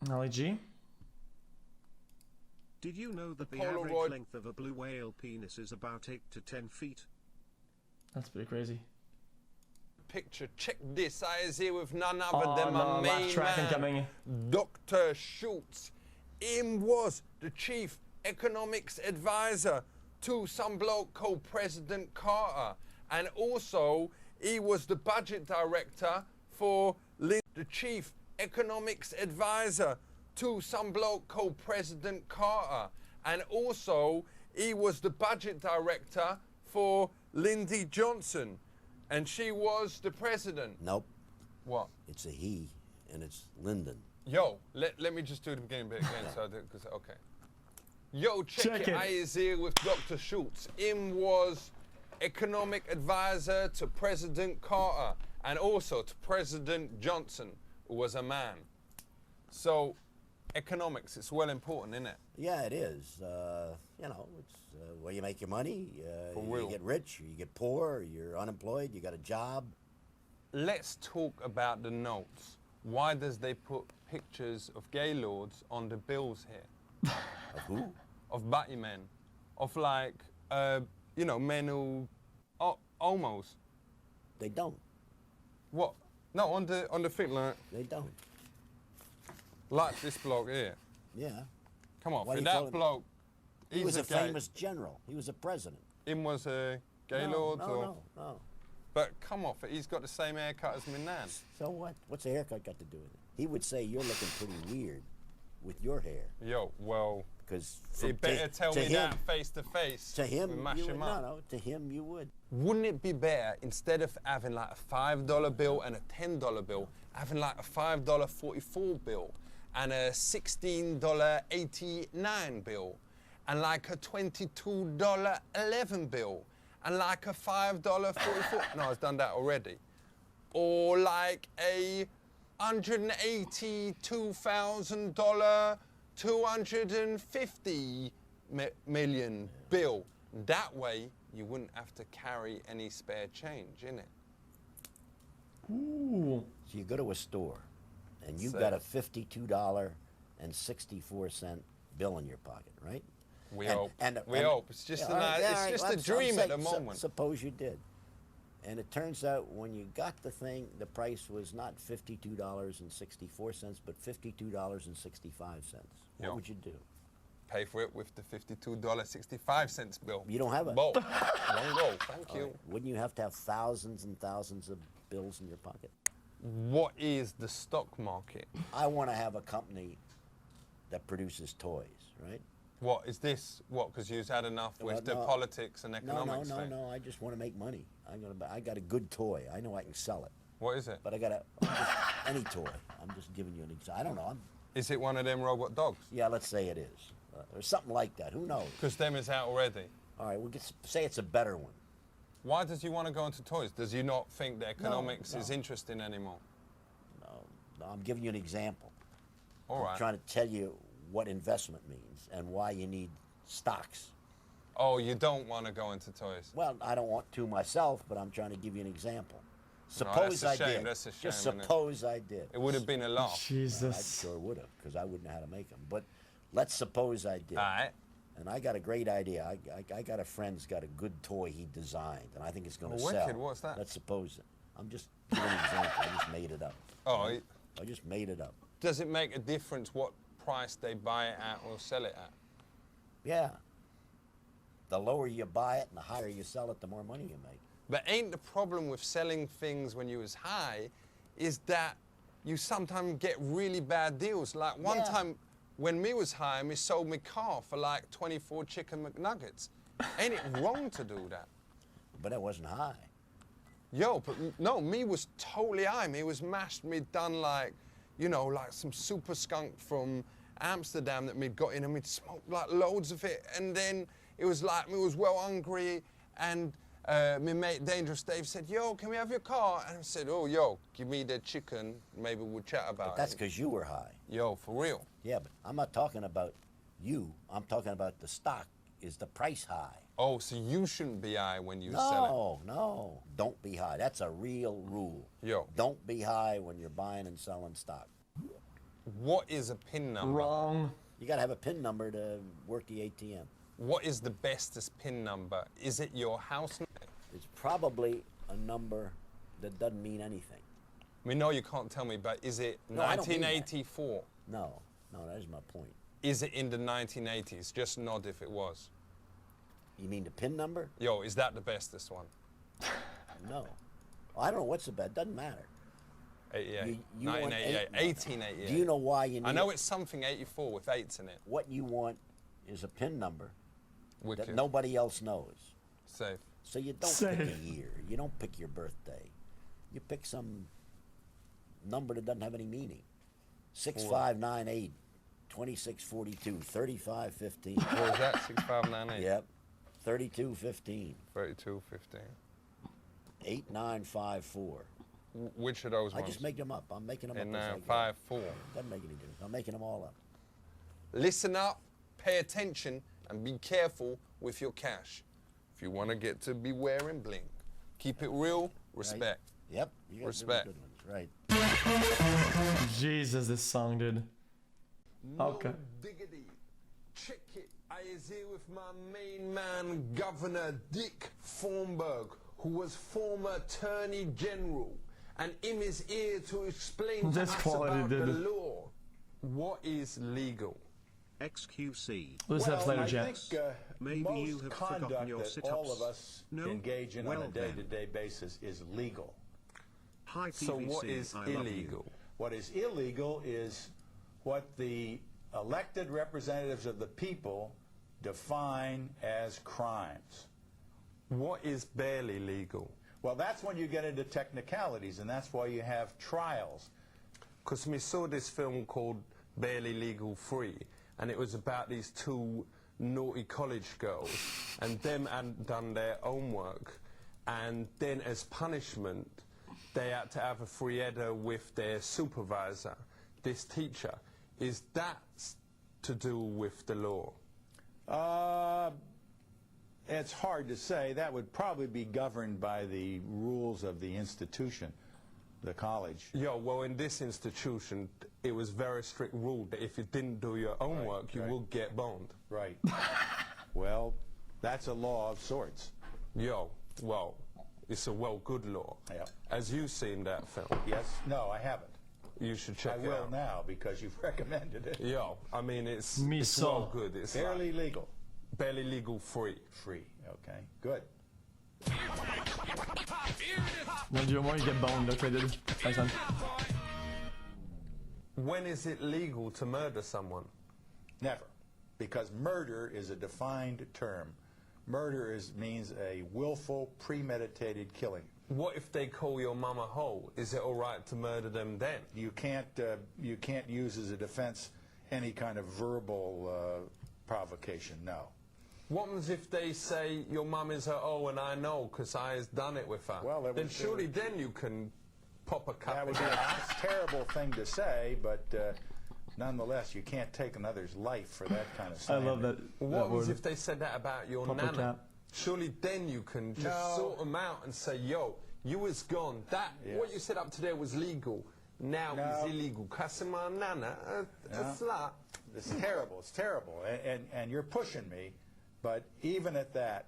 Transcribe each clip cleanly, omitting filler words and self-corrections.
AliG. Did you know that the Polaroid average length of a blue whale penis is about 8 to 10 feet? That's pretty crazy. picture. Check this. I is here with none other than no, my main man, coming. Dr. Schultz. Him was the chief economics advisor to some bloke called President Carter. And also, he was the budget director for the chief economics advisor to some bloke called President Carter. And also, he was the budget director for Lyndon Johnson. And she was the president. Nope. What? It's a he, and it's Lyndon. Yo, let me just do the beginning bit again. So I do, cause, okay. Yo, check it. I is here with Dr. Schultz. Him was economic advisor to President Carter and also to President Johnson, who was a man. So, economics, it's well important, isn't it? Yeah, it is. You know, it's where you make your money. You get rich, you get poor, you're unemployed, you got a job. Let's talk about the notes. Why does they put pictures of gay lords on the bills here? Of who? Of batty men. Of like, you know, men who homos. They don't. What? No, on the thing, like. They don't. Like this bloke here. Yeah. Come on, for that bloke. He was a famous general. He was a president. Him was a gay lord? No. But come off it, he's got the same haircut as my nan. So what? What's a haircut got to do with it? He would say you're looking pretty weird with your hair. Yo, well, because he better tell me that face to face. To him, you would. No, to him you would. Wouldn't it be better, instead of having like a $5 bill and a $10 bill, having like a $5.44 bill and a $16.89 bill and like a $22.11 bill and like a $5.44? No, I've done that already. Or like a $182,000, 250 million bill. That way, you wouldn't have to carry any spare change, innit? Ooh. So you go to a store, and you've got a $52.64 bill in your pocket, right? We hope. We hope. It's just a dream at the moment. Suppose you did. And it turns out when you got the thing, the price was not $52.64, but $52.65. What would you do? Pay for it with the $52.65 bill. You don't have it. Both. One go. Thank you. Right. Wouldn't you have to have thousands and thousands of bills in your pocket? What is the stock market? I want to have a company that produces toys, right? What is this? What? Because you've had enough with the politics and economics thing? No. I just want to make money. I got a good toy. I know I can sell it. What is it? But any toy. I'm just giving you an example. I don't know. Is it one of them robot dogs? Yeah, let's say it is. Or something like that. Who knows? Because them is out already. All right, we'll say it's a better one. Why does he want to go into toys? Does he not think that economics is interesting anymore? No, I'm giving you an example. All right. I'm trying to tell you what investment means and why you need stocks. Oh, you don't want to go into toys? Well, I don't want to myself, but I'm trying to give you an example. Suppose I did. That's a shame. Just suppose I did. It would have been a laugh. Jesus. I sure would have, because I wouldn't know how to make them. But let's suppose I did. All right. And I got a great idea. I got a friend who's got a good toy he designed, and I think it's going to sell. Wicked. What's that? Let's suppose it. I'm just giving an example. I just made it up. Oh. I just made it up. Does it make a difference what price they buy it at or sell it at? Yeah. The lower you buy it and the higher you sell it, the more money you make. But ain't the problem with selling things when you was high is that you sometimes get really bad deals. Like one time when me was high, me sold me car for like 24 chicken McNuggets. Ain't it wrong to do that? But it wasn't high. Yo, but no, me was totally high. Me was mashed, me done like, you know, like some super skunk from Amsterdam that me'd got in and we'd smoked like loads of it. And then it was like, me was well hungry and my mate Dangerous Dave said, yo, can we have your car? And I said, oh, yo, give me the chicken, maybe we'll chat about it. But that's because you were high. Yo, for real. Yeah, but I'm not talking about you. I'm talking about the stock. Is the price high? Oh, so you shouldn't be high when you sell it? No. Don't be high. That's a real rule. Yo. Don't be high when you're buying and selling stock. What is a PIN number? Wrong. You got to have a PIN number to work the ATM. What is the bestest PIN number? Is it your house number? It's probably a number that doesn't mean anything. We know you can't tell me, but is it No, I don't mean that. 1984? No, that is my point. Is it in the 1980s? Just nod if it was. You mean the PIN number? Yo, is that the bestest one? No. I don't know what's the best. Doesn't matter. 88. You want 1988. 1888. Do you know why you need I know it's something 84 with 8s in it. What you want is a PIN number Wicked. that nobody else knows. Safe. So you don't Safe. pick a year. You don't pick your birthday. You pick some number that doesn't have any meaning. 6598, 2642, 3515. What was that? 6598? Yep. 3215, 3215. 8954. Which of those I ones? just make them up. I'm making them up. And as I go. 954. Doesn't make any difference. I'm making them all up. Listen up, pay attention, and be careful with your cash. If you want to get to be wearing bling, keep it real, respect. Yep. You got Respect. Good ones. Right. Jesus, this song, dude. Okay. No diggity. Check it. I is here with my main man, Governor Dick Thornburg, who was former Attorney General, and him is here to explain to This us quality, about the dude. law. What is legal? XQC. We'll see that later, I Jet. think Maybe most you have conduct forgotten your that sit-ups. all of us No? engage in Well on a then. day-to-day basis is legal. Hi, So PVC, what is I love you. illegal? What is illegal is what the elected representatives of the people define as crimes. What is barely legal? Well, that's when you get into technicalities, and that's why you have trials. Because we saw this film called Barely Legal 3, and it was about these two naughty college girls, and them hadn't done their homework, and then as punishment, they had to have a free header with their supervisor, this teacher. Is that to do with the law? It's hard to say. That would probably be governed by the rules of the institution, the college. Yeah, well, in this institution, it was very strict rule that if you didn't do your homework, you right. will get boned. Right. Well, that's a law of sorts. Yo, well, it's a good law. Yeah. As you've seen that film, Yes? No, I haven't. you should check I it will out. now because you've recommended it. Yo, I mean, it's Me it's so. well good. It's Barely legal. barely legal free. Free. Okay. Good. Mon Dieu, au moins, you get boned. Okay, dude. Thanks, man. When is it legal to murder someone? Never. Because murder is a defined term. Murder means a willful, premeditated killing. What if they call your mum a hoe? Is it all right to murder them then? You can't use as a defense any kind of verbal provocation. No. What happens if they say your mum is a hoe and I know because I has done it with her? Well, then surely then you can pop a cup. That would be a terrible thing to say, but nonetheless, you can't take another's life for that kind of I slander. love that. What that happens word. if they said that about your Pop a nana? cap. Surely then you can just No. sort them out and say, yo, you was gone. That Yes. what you said up today was legal. Now No. it's illegal. Cussing my nana, a No. slut. It's terrible. It's terrible. And you're pushing me, but even at that,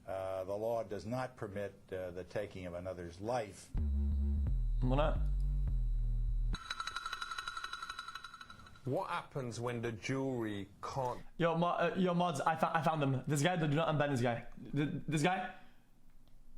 the law does not permit the taking of another's life. Why not? What happens when the jury can't? Yo, mods, I found him. This guy, do not unban this guy. This guy,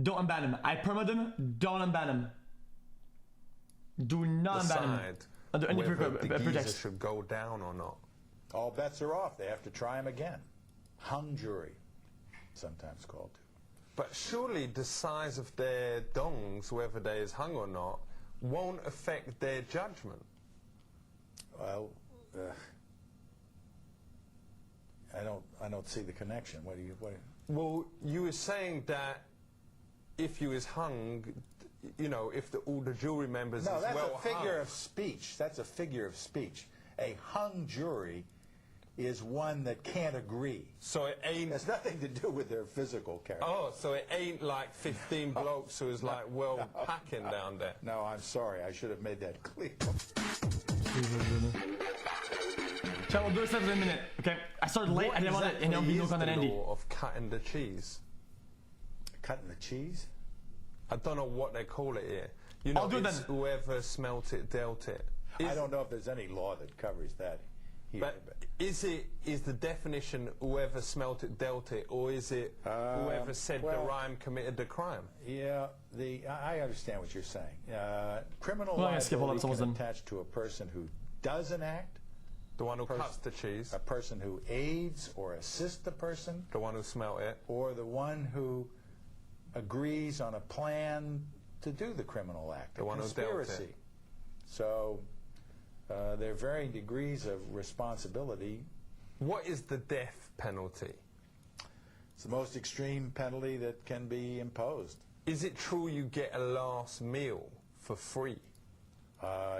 don't unban him. I permit him, don't unban him. Do not unban him. decide Under any whether the geezer pretext. should go down or not? All bets are off. They have to try him again. Hung jury, sometimes called. But surely the size of their dongs, whether they is hung or not, won't affect their judgment. Well, I don't see the connection. What do you? Well, you were saying that if you is hung, you know, if all the jury members No, is that's well a figure hung. of speech. That's a figure of speech. A hung jury is one that can't agree. So it ain't. It has nothing to do with their physical character. Oh, so it ain't like 15 blokes who is like packing down there. No, I'm sorry. I should have made that clear. Jesus, dude. Chat, we'll do this in a minute. Okay, I started late. I didn't want it. And it'll be no content the Andy. law of cutting the cheese? Cutting the cheese? I don't know what they call it here. You know, I'll do it's then. whoever smelt it, dealt it. I don't know if there's any law that covers that here. But is the definition whoever smelt it, dealt it, or is it whoever said the rhyme committed the crime? Yeah, I understand what you're saying. Criminal Well, I'm gonna skip all liability that can till then. attach to a person who does an act, The one who cuts the cheese, a person who aids or assists the person, the one who smelt it. or the one who agrees on a plan to do the criminal act, The a one who dealt it. conspiracy. So there are varying degrees of responsibility. What is the death penalty? It's the most extreme penalty that can be imposed. Is it true you get a last meal for free?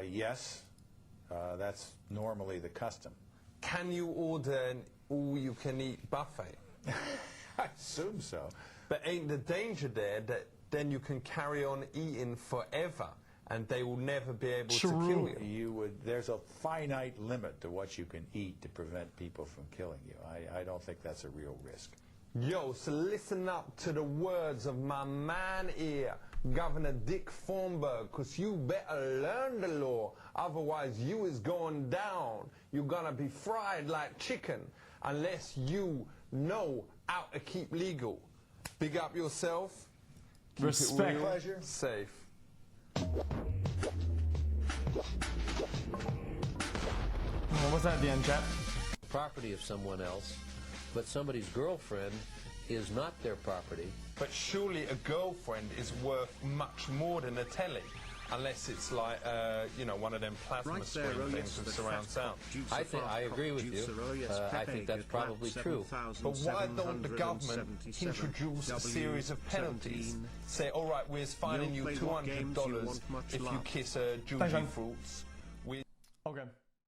Yes, that's normally the custom. Can you order an all-you-can-eat buffet? I assume so. But ain't the danger there that then you can carry on eating forever and they will never be able to kill you? There's a finite limit to what you can eat to prevent people from killing you. I don't think that's a real risk. Yo, so listen up to the words of my man here, Governor Dick Thornburgh, because you better learn the law, otherwise you is going down. You're gonna be fried like chicken unless you know how to keep legal. Big up yourself. Keep Respect. it real, Pleasure. safe. What's that at the end, chat? Property of someone else, but somebody's girlfriend is not their property. But surely a girlfriend is worth much more than a telly, unless it's like, you know, one of them plasma Right screen there, oh things yes, with the surround fat sound. cock juicer, I think fast I agree cock with you. juicer, oh yes, I Pepe, think that's good probably lad, true. But why don't the government 7,777, introduce a series of penalties? 17. Say, all right, we're fining You'll you play what games you $200 want much if you love. kiss a Thanks, Juji man. Fruits. Okay.